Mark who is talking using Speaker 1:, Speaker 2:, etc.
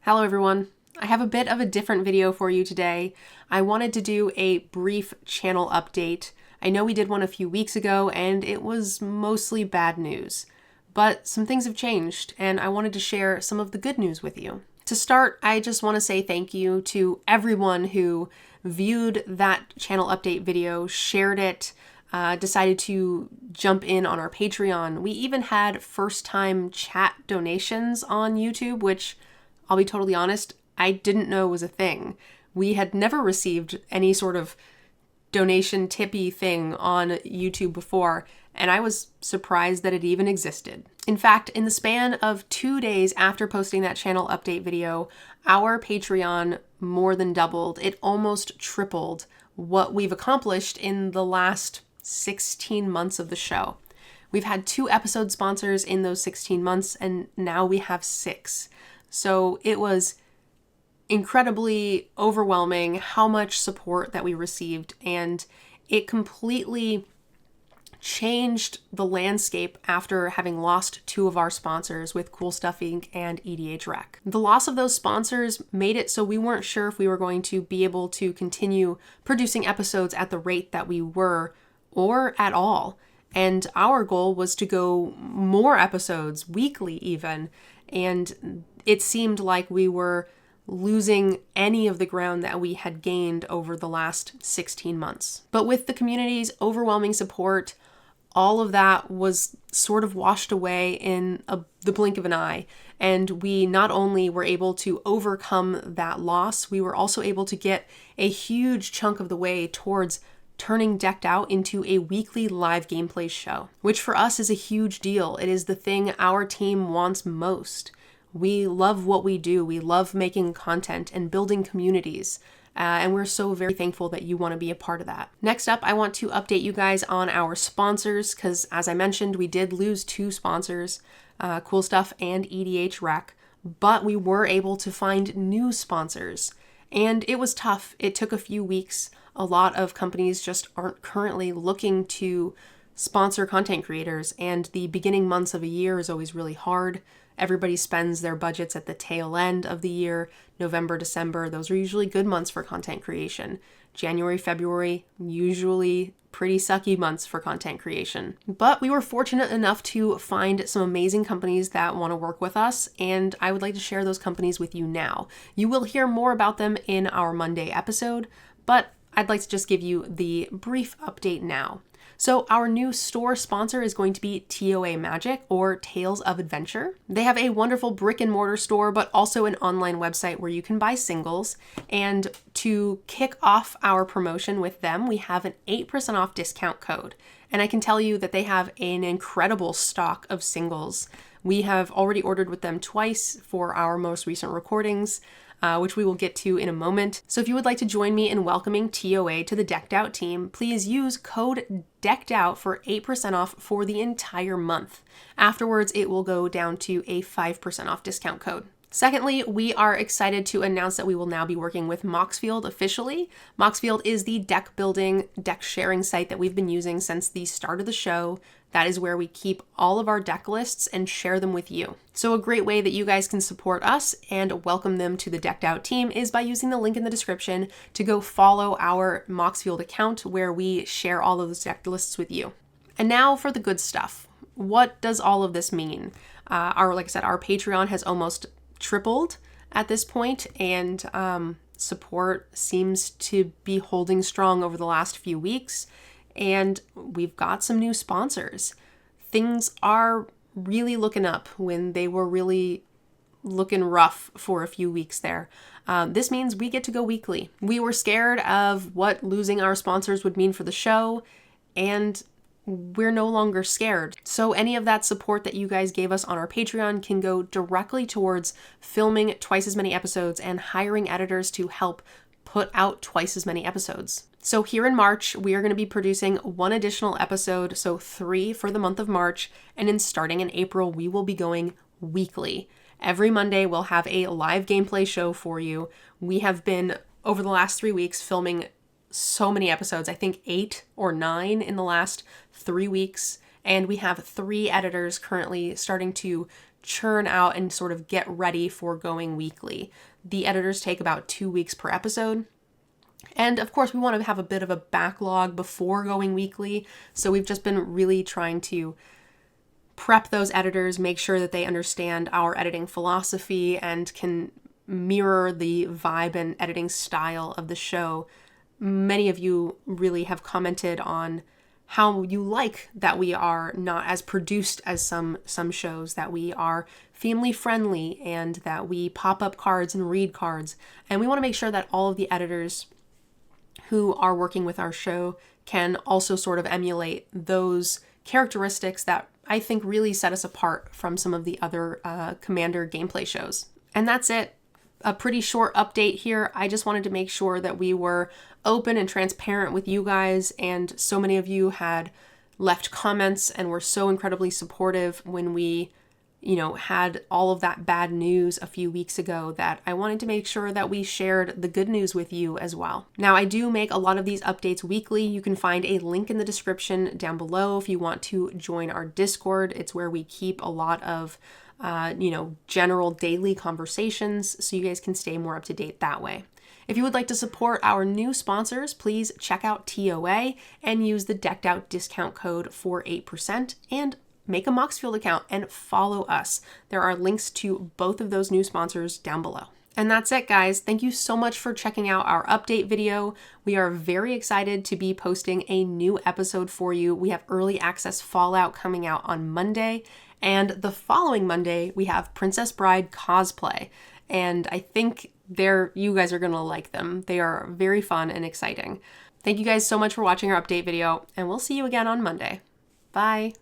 Speaker 1: Hello everyone. I have a bit of a different video for you today. I wanted to do a brief channel update. I know we did one a few weeks ago and it was mostly bad news, but some things have changed and I wanted to share some of the good news with you. To start, I just want to say thank you to everyone who viewed that channel update video, shared it, decided to jump in on our Patreon. We even had first-time chat donations on YouTube, which, I'll be totally honest, I didn't know was a thing. We had never received any sort of donation tippy thing on YouTube before, and I was surprised that it even existed. In fact, in the span of 2 days after posting that channel update video, our Patreon more than doubled. It almost tripled what we've accomplished in the last 16 months of the show. We've had 2 episode sponsors in those 16 months, and now we have 6. So it was incredibly overwhelming how much support that we received, and it completely changed the landscape after having lost 2 of our sponsors with Cool Stuff Inc. and EDH Rec. The loss of those sponsors made it so we weren't sure if we were going to be able to continue producing episodes at the rate that we were or at all. And our goal was to go more episodes, weekly even, and it seemed like we were losing any of the ground that we had gained over the last 16 months. But with the community's overwhelming support, all of that was sort of washed away in the blink of an eye. And we not only were able to overcome that loss, we were also able to get a huge chunk of the way towards turning Decked Out into a weekly live gameplay show, which for us is a huge deal. It is the thing our team wants most. We love what we do. We love making content and building communities. And we're so very thankful that you want to be a part of that. Next up, I want to update you guys on our sponsors, because as I mentioned, we did lose 2 sponsors, Cool Stuff and EDH Rec, but we were able to find new sponsors. And it was tough. It took a few weeks. A lot of companies just aren't currently looking to sponsor content creators, and the beginning months of a year is always really hard. Everybody spends their budgets at the tail end of the year. November, December, those are usually good months for content creation. January, February, usually pretty sucky months for content creation. But we were fortunate enough to find some amazing companies that want to work with us, and I would like to share those companies with you now. You will hear more about them in our Monday episode, but I'd like to just give you the brief update now. So our new store sponsor is going to be TOA Magic, or Tales of Adventure. They have a wonderful brick and mortar store, but also an online website where you can buy singles. And to kick off our promotion with them, we have an 8% off discount code. And I can tell you that they have an incredible stock of singles. We have already ordered with them twice for our most recent recordings, which we will get to in a moment. So if you would like to join me in welcoming TOA to the Decked Out team, please use code DECKEDOUT for 8% off for the entire month. Afterwards, it will go down to a 5% off discount code. Secondly, we are excited to announce that we will now be working with Moxfield officially. Moxfield is the deck building, deck sharing site that we've been using since the start of the show. That is where we keep all of our deck lists and share them with you. So a great way that you guys can support us and welcome them to the Decked Out team is by using the link in the description to go follow our Moxfield account where we share all of those deck lists with you. And now for the good stuff. What does all of this mean? Like I said, our Patreon has almost tripled at this point, and support seems to be holding strong over the last few weeks. And we've got some new sponsors. Things are really looking up when they were really looking rough for a few weeks there. This means we get to go weekly. We were scared of what losing our sponsors would mean for the show, and we're no longer scared. So any of that support that you guys gave us on our Patreon can go directly towards filming twice as many episodes and hiring editors to help put out twice as many episodes. So here in March, we are going to be producing 1 additional episode, so 3 for the month of March, and then starting in April, we will be going weekly. Every Monday, we'll have a live gameplay show for you. We have been, over the last 3 weeks, filming so many episodes, I think 8 or 9 in the last 3 weeks, and we have 3 editors currently starting to churn out and sort of get ready for going weekly. The editors take about 2 weeks per episode. And of course, we want to have a bit of a backlog before going weekly. So we've just been really trying to prep those editors, make sure that they understand our editing philosophy and can mirror the vibe and editing style of the show. Many of you really have commented on how you like that we are not as produced as some shows, that we are family friendly and that we pop up cards and read cards. And we want to make sure that all of the editors who are working with our show can also sort of emulate those characteristics that I think really set us apart from some of the other Commander gameplay shows. And that's it. A pretty short update here. I just wanted to make sure that we were open and transparent with you guys, and so many of you had left comments and were so incredibly supportive when we, had all of that bad news a few weeks ago, that I wanted to make sure that we shared the good news with you as well. Now, I do make a lot of these updates weekly. You can find a link in the description down below if you want to join our Discord. It's where we keep a lot of general daily conversations, so you guys can stay more up to date that way. If you would like to support our new sponsors, please check out TOA and use the Decked Out discount code for 8%, and make a Moxfield account and follow us. There are links to both of those new sponsors down below. And that's it, guys. Thank you so much for checking out our update video. We are very excited to be posting a new episode for you. We have early access Fallout coming out on Monday, and the following Monday we have Princess Bride cosplay. And I think you guys are gonna like them. They are very fun and exciting. Thank you guys so much for watching our update video, and we'll see you again on Monday. Bye.